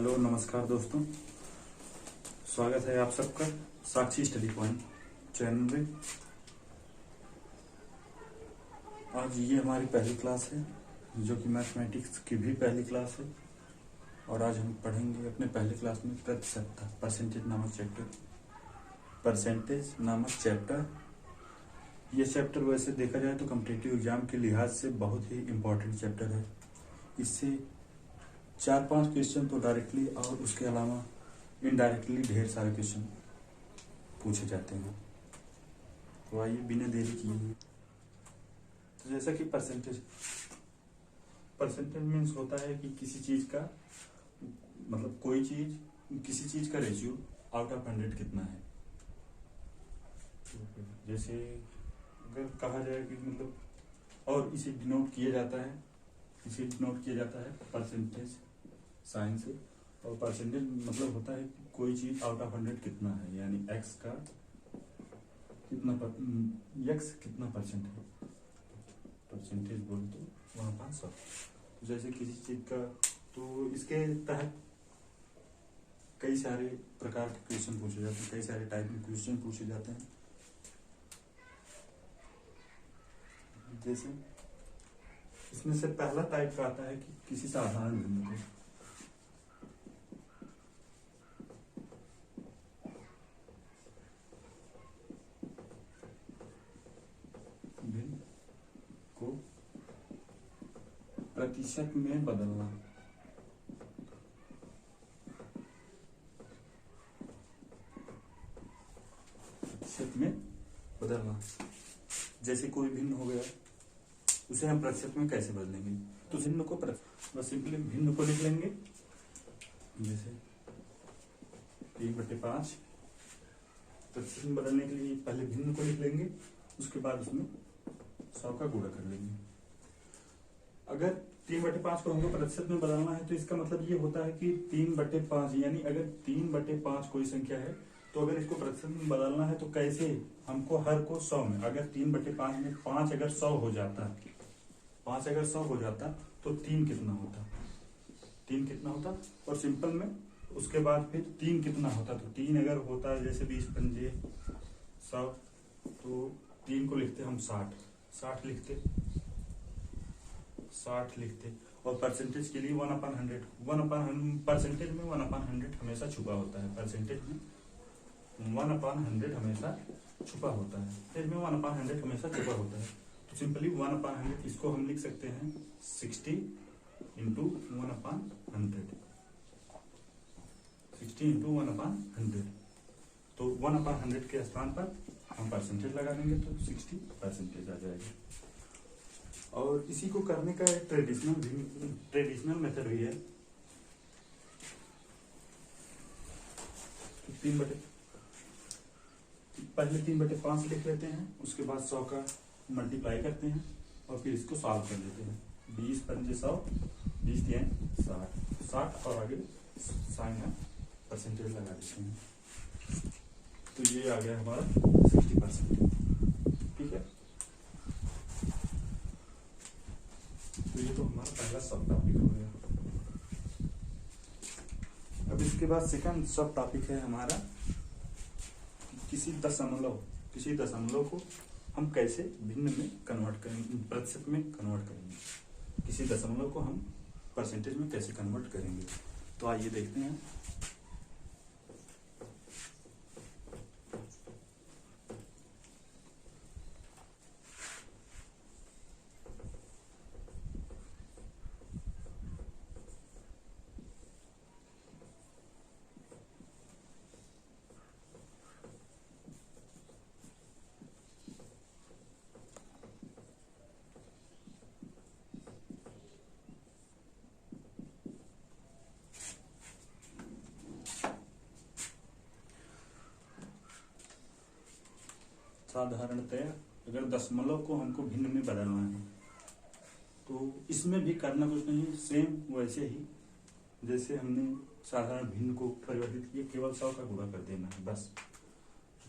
Hello नमस्कार दोस्तों, स्वागत है आप सबका साक्षी स्टडी पॉइंट चैनल में। आज ये हमारी पहली क्लास है जो कि मैथमेटिक्स की भी पहली क्लास है और आज हम पढ़ेंगे अपने पहले क्लास में प्रतिशतता परसेंटेज नामक चैप्टर। ये चैप्टर वैसे देखा जाए तो कॉम्पिटिटिव एग्जाम के लिहाज से बहुत ही इम्पोर्टेंट चैप्टर है। इससे 4-5 क्वेश्चन तो डायरेक्टली और उसके अलावा इनडायरेक्टली ढेर सारे क्वेश्चन पूछे जाते हैं। तो आइए बिना देरी किए, तो जैसा कि परसेंटेज मीन्स होता है कि किसी चीज का मतलब कोई चीज किसी चीज का रेशियो आउट ऑफ 100 कितना है। जैसे अगर कहा जाए कि मतलब और इसे डिनोट किया जाता है परसेंटेज साइन से। और परसेंटेज मतलब होता है कि कोई चीज आउट ऑफ 100 कितना है, यानी एक्स का कितना परसेंट है। परसेंटेज बोल तो 1/100। जैसे किसी चीज का, तो इसके तहत कई सारे प्रकार के क्वेश्चन पूछे जाते हैं, कई सारे टाइप के क्वेश्चन पूछे जाते हैं। जैसे इसमें से पहला टाइप का आता है कि किसी साधारण भिन्न को प्रतिशत में बदलना। जैसे कोई भिन्न हो गया, उसे हम प्रतिशत में कैसे बदलेंगे? तो भिन्न को बस सिंपली भिन्न को लिख लेंगे। जैसे 3/5 प्रतिशत में बदलने के लिए पहले भिन्न को लिख लेंगे, उसके बाद उसमें 100 का गुणा कर लेंगे। अगर 3/5 को हमको प्रतिशत में बदलना है तो इसका मतलब ये होता है कि 3/5, यानी अगर 3/5 कोई संख्या है तो अगर इसको प्रतिशत में बदलना है तो कैसे हमको हर को 100 में, अगर 3/5 में 5 अगर 100 हो जाता, 5 अगर 100 हो जाता तो 3 कितना होता, 3 कितना होता। और सिंपल में उसके बाद फिर 3 कितना होता, तो 3 अगर होता है जैसे 20 पंजे 100, तो 3 को लिखते हम 60 लिखते। और परसेंटेज के लिए 1/100 परसेंटेज में 1/100 हमेशा छुपा होता है। परसेंटेज में 1/100 हमेशा छुपा होता है। में 1/100 हमेशा छुपा होता है। तो सिंपली 1/100 इसको हम लिख सकते हैं 60 इंटू 1/100। 60 इंटू 1/100। तो 1/100 के स्थान पर हम परसेंटेज लगा देंगे तो 60% आ जाएगा। और इसी को करने का एक ट्रेडिशनल मेथड भी है। पहले 3/5 लिख लेते हैं, उसके बाद 100 का मल्टीप्लाई करते हैं और फिर इसको सॉल्व कर लेते हैं। 20 पंजे 100, 20 दिए 60 और आगे साइन है परसेंटेज लगा देते हैं। तो ये आ गया हमारा 60%। ठीक है, तो ये तो हमारा पहला सब टॉपिक हो गया। अब इसके बाद सेकंड सब टॉपिक है हमारा किसी दशमलव को हम कैसे भिन्न में कन्वर्ट करेंगे, प्रतिशत में कन्वर्ट करेंगे। किसी दशमलव को हम परसेंटेज में कैसे कन्वर्ट करेंगे, तो आइए देखते हैं। साधारणतया अगर दशमलव को हमको भिन्न में बदलना है तो इसमें भी करना कुछ नहीं, सेम वैसे ही जैसे हमने साधारण भिन्न को परिवर्तित किया, केवल 100 का गुणा कर देना है बस।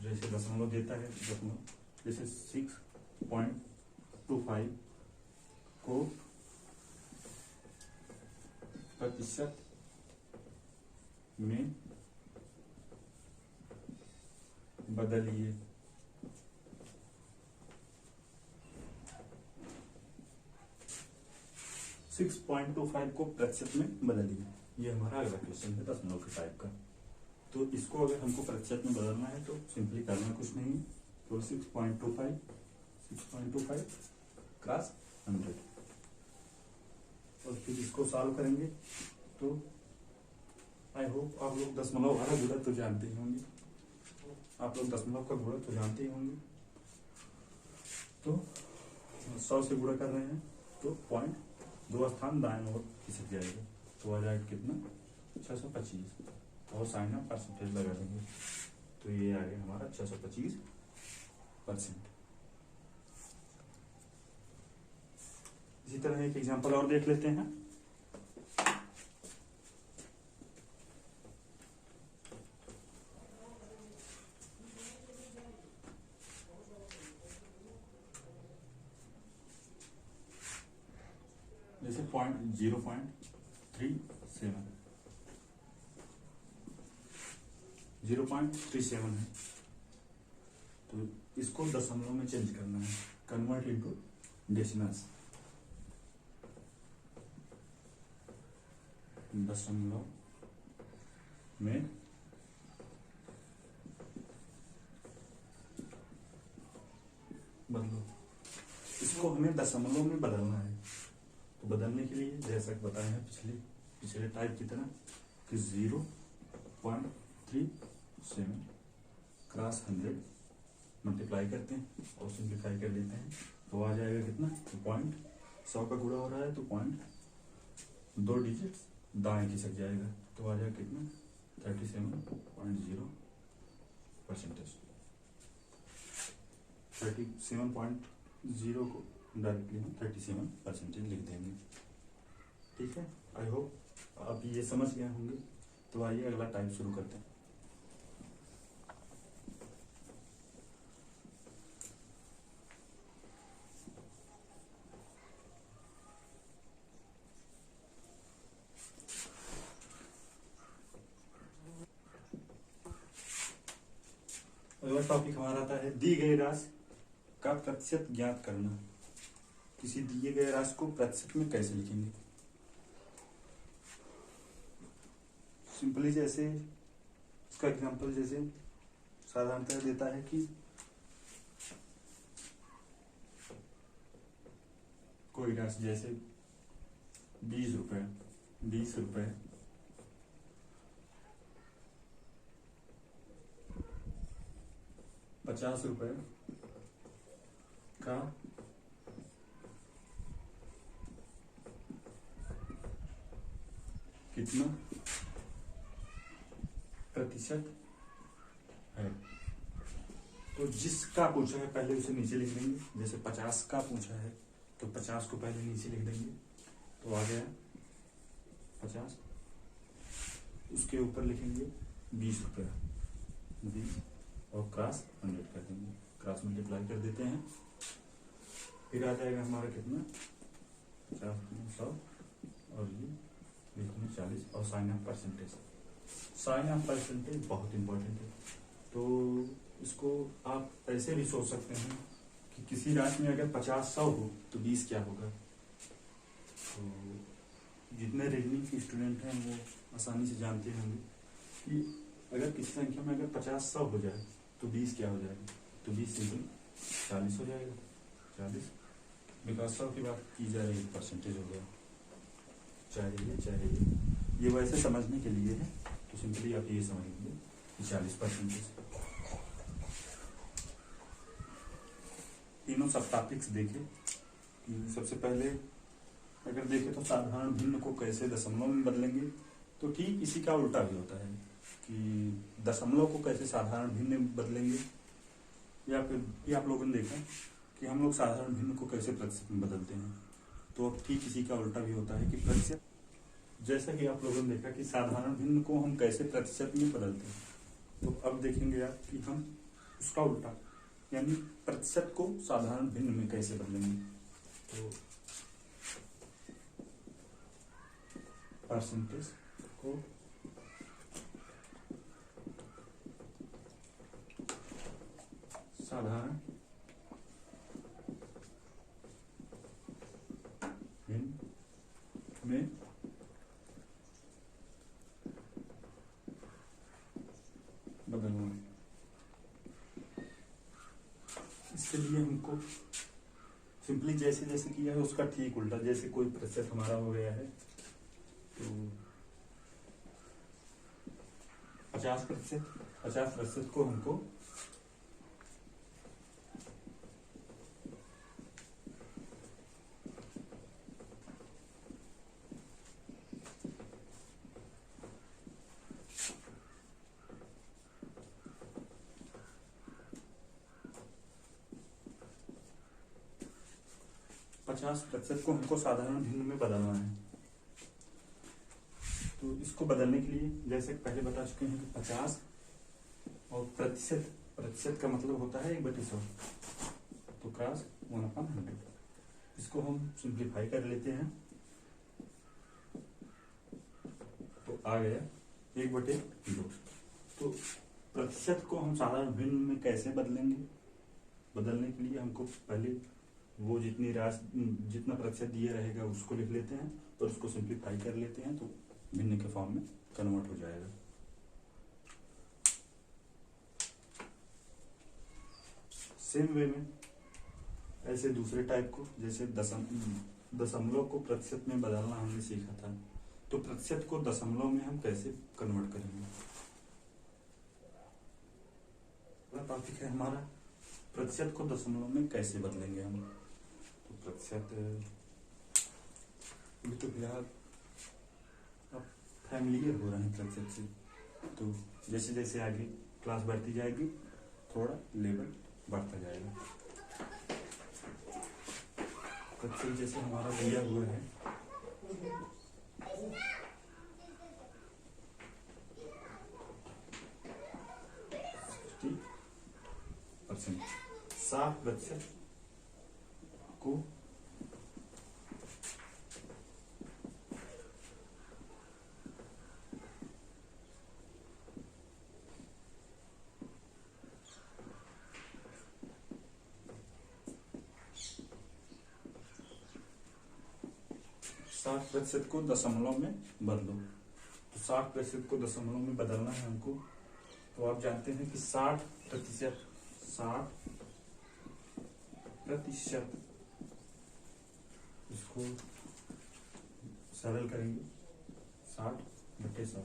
जैसे दशमलव देता है, जैसे 6.25 को प्रतिशत में बदलिए। 6.25 को प्रतिशत में बदलिए, ये हमारा अगला क्वेश्चन है दशमलव के टाइप का। तो इसको अगर हमको प्रतिशत में बदलना है तो सिंपली करना कुछ नहीं, तो 6.25 क्रॉस 100, और फिर इसको सॉल्व करेंगे। तो आई होप आप लोग दशमलव वाला गुणा तो जानते ही होंगे, आप लोग दशमलव का गुणा तो जानते ही होंगे। तो 100 से गुणा कर रहे हैं तो पॉइंट 2 स्थान दाएं ओर खिसक जाएगा, तो आ जाएगा कितना 625, और साइन ऑफ परसेंटेज लगा देंगे, तो ये आ गया हमारा 625%। इसी तरह एक एग्जांपल और देख लेते हैं। जैसे 0.37 है, तो इसको दशमलव में चेंज करना है, कन्वर्ट इनटू डेसिमल्स। दशमलव में बदलो, इसको हमें दशमलव में बदलना है। तो बदलने के लिए जैसा कि बताया है पिछले टाइप की तरह कि 0.37 क्रॉस 100 मल्टीप्लाई करते हैं और सिंप्लीफाई कर देते हैं, तो आ जाएगा कितना, तो पॉइंट 100 का गुणा हो रहा है, तो पॉइंट 2 डिजिट दाएं खिसक जाएगा, तो आ जाएगा कितना 37.0%। 37.0 को डायरेक्टली हम 37% लिख देंगे। ठीक है, आई होप आप ये समझ गए होंगे। तो आइए अगला टाइप शुरू करते हैं। अगला टॉपिक हमारा आता है दी गई राशि का प्रतिशत ज्ञात करना। किसी दिए गए राशि को प्रतिशत में कैसे लिखेंगे। सिंपली जैसे इसका एग्जांपल जैसे साधारणतः देता है कि कोई राशि जैसे 20 रुपए 50 रुपए का कितना प्रतिशत है। तो जिसका पूछा है पहले उसे नीचे लिख देंगे, जैसे 50 का पूछा है तो 50 को पहले नीचे लिख देंगे, तो आ गया 50, उसके ऊपर लिखेंगे 20 रुपया 20 और क्रॉस 100 कर देंगे, क्रॉस मल्टीप्लाई कर देते हैं, फिर आ जाएगा हमारा कितना 50 100 और ये लिखेंगे 40 और sign of percentage. Sign of percentage बहुत इंपॉर्टेंट है। तो इसको आप ऐसे भी सोच सकते हैं कि किसी राशि में अगर 50-100 हो तो 20 क्या होगा। तो जितने रीजनिंग के स्टूडेंट हैं वो आसानी से जानते होंगे कि अगर किसी संख्या में अगर 50-100 हो जाए तो 20 क्या हो जाएगा, तो 20 सिंपल 40 हो जाएगा। 40 बिकॉज 100 की बात की जा रही है, परसेंटेज हो गया, चाहे ये वैसे समझने के लिए है, तो सिंपली आप ये समझ लीजिए कि 40%। तीनों सब टॉपिक्स देखें। सबसे पहले अगर देखें तो साधारण भिन्न को कैसे दशमलव में बदलेंगे, तो ठीक इसी का उल्टा भी होता है कि दशमलव को कैसे साधारण भिन्न में बदलेंगे, या फिर ये आप लोगों ने देखा कि हम लोग साधारण भिन्न को कैसे प्रतिशत में बदलते हैं। तो अब ठीक इसी का उल्टा भी होता है कि प्रतिशत, जैसा कि आप लोगों ने देखा कि साधारण भिन्न को हम कैसे प्रतिशत में बदलते हैं, तो अब देखेंगे आप कि हम उसका उल्टा यानी प्रतिशत को साधारण भिन्न में कैसे बदलेंगे। तो परसेंटेज को इसके लिए हमको सिंपली जैसे जैसे किया है उसका ठीक उल्टा, जैसे कोई प्रतिशत हमारा हो गया है तो 50%, 50% को हमको 50% को हमको साधारण भिन्न में बदलना है। तो इसको बदलने के लिए जैसे पहले बता चुके हैं कि 50 और प्रतिशत, प्रतिशत का मतलब होता है 1/100, तो क्रॉस 1/100। इसको हम सिंप्लीफाई कर लेते हैं तो आ गया 1/2। तो प्रतिशत को हम साधारण भिन्न में कैसे बदलेंगे? बदलने के लिए हमको पहले वो जितना प्रतिशत दिया रहेगा उसको लिख लेते हैं और उसको सिंप्लीफाई कर लेते हैं तो भिन्न के फॉर्म में कन्वर्ट हो जाएगा। सेम वे में ऐसे दूसरे टाइप को, जैसे दशमलव को प्रतिशत में बदलना हमने सीखा था, तो प्रतिशत को दशमलव में हम कैसे कन्वर्ट करेंगे? अगला टॉपिक है हमारा प्रतिशत को दशमलव में कैसे बदलेंगे हम। तो प्रतिशत अभी तो फिलहाल अब फैमिलियर हो रहे हैं प्रतिशत से, तो जैसे जैसे आगे क्लास बढ़ती जाएगी थोड़ा लेवल बढ़ता जाएगा। प्रतिशत जैसे हमारा दिया हुआ है 60%, 60% को 60% को दशमलव में बदलो। तो 60% को दशमलव में बदलना है हमको, तो आप जानते हैं कि 60% इसको सरल करेंगे, 60/100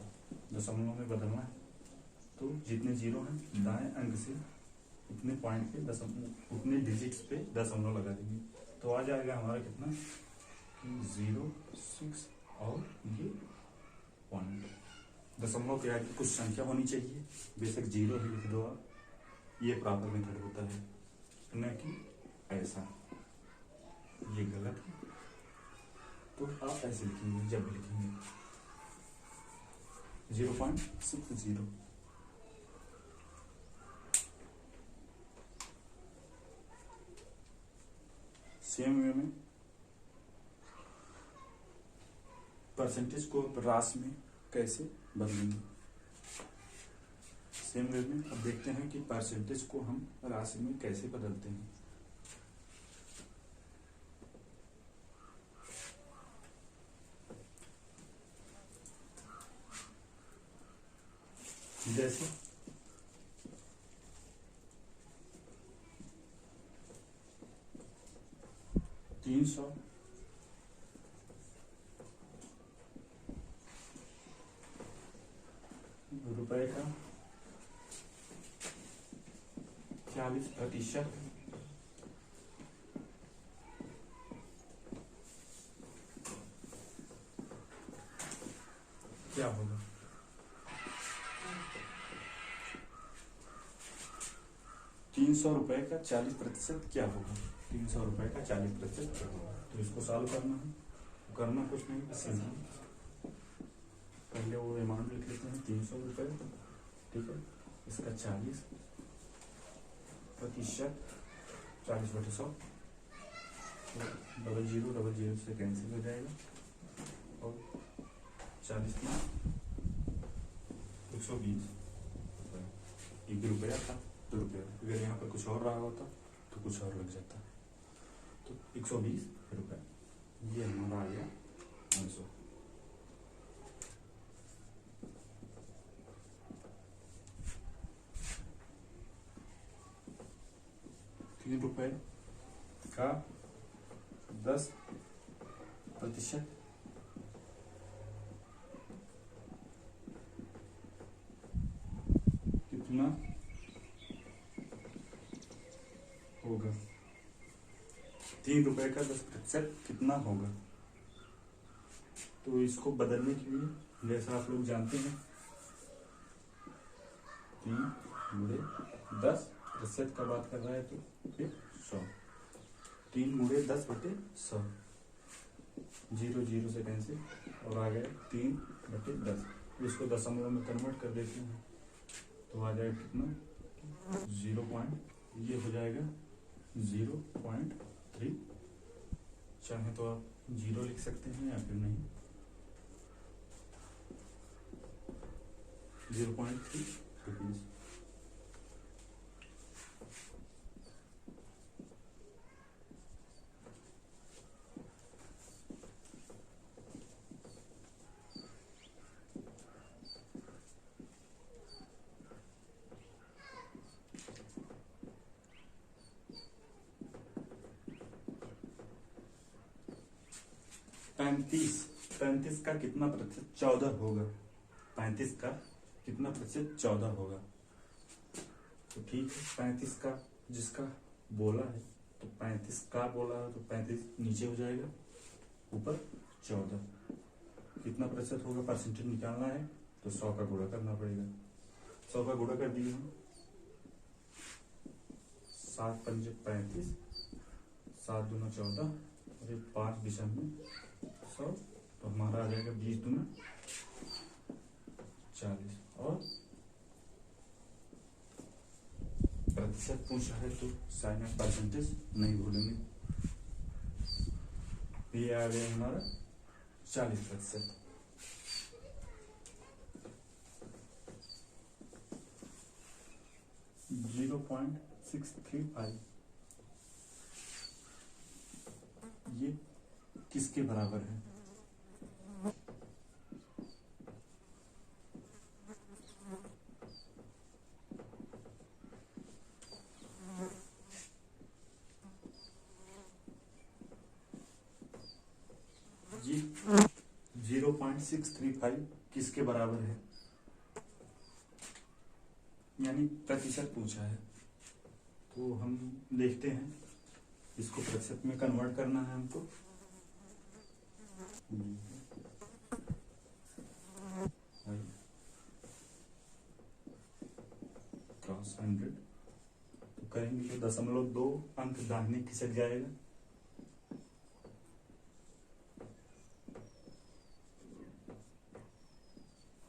दशमलव में बदलना है। तो जितने जीरो हैं दाएं अंक से उतने पॉइंट पे उतने डिजिट्स पे दशमलव लगा देंगे, तो आ जाएगा हमारा कितना 0, 6 और ये 1। दशमलव के आगे कुछ संख्या होनी चाहिए, बेशक 0 ही लिख दो आप, ये प्रॉपर मेथड होता है, न कि ऐसा, ये गलत है। तो आप ऐसे लिखेंगे जब भी लिखेंगे 0.60। सेम वे में परसेंटेज को राशि में कैसे बदलेंगे? सेम वे में अब देखते हैं कि परसेंटेज को हम राशि में कैसे बदलते हैं। जैसे 300 रुपए का 40% क्या होगा? 300 रुपए का 40% क्या होगा? 300 रुपए का 40% क्या होगा? तो इसको सॉल्व करना है, करना कुछ नहीं, सिंपल पहले वो अमाउंट लिख लेते हैं 300 रुपए, ठीक है। इसका 40%, 40/100, तो डबल जीरो से कैंसिल हो जाएगा और 40 में 120 रुपया था, तो रुपया, अगर यहाँ पर कुछ और रहा होता तो कुछ और लग जाता, तो 120 रुपये, ये हमारा आ गया आंसर। रुपए का 10% कितना होगा? 3 रुपए का 10% कितना होगा? तो इसको बदलने के लिए, जैसा आप लोग जानते हैं, 3 × 10% का बात कर रहा है तो फिर 100। 3 × 10/100, 0 0 से कैंसिल और आ गया 3/10। इसको दशमलव में कन्वर्ट कर देते हैं तो आ जाएगा कितना? 0 ये हो जाएगा 0.3। चाहे तो आप 0 लिख सकते हैं या फिर नहीं, 0.3 रुपीज। पैंतीस का कितना प्रतिशत 14 होगा? 35 का कितना प्रतिशत 14 होगा? तो ठीक है, 35 का जिसका बोला है तो 35 का बोला है तो 35 नीचे हो जाएगा, ऊपर 14 कितना प्रतिशत होगा परसेंटेज निकालना है तो 100 का गुणा करना पड़ेगा। 100 का गुणा कर दिए हम, 7 × 5 = 35, 7 दूना 14 और 5 दिसंबर 100 तो हमारा आ जाएगा 20 दूना 40। और प्रतिशत पूछा है तो साइन ऑफ परसेंटेज नहीं भूलेंगे। ये आ गया हमारा 40%। $0.635 ये किसके बराबर है? जी 0.635 किसके बराबर है? यानी प्रतिशत पूछा है तो हम देखते हैं, इसको प्रतिशत में कन्वर्ट करना है हमको। क्रॉस 100 तो करेंगे तो 0.2 अंक दाहिने खिसक जाएगा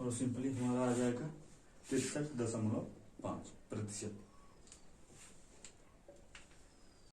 और सिंपली हमारा आ जाएगा 63.5%।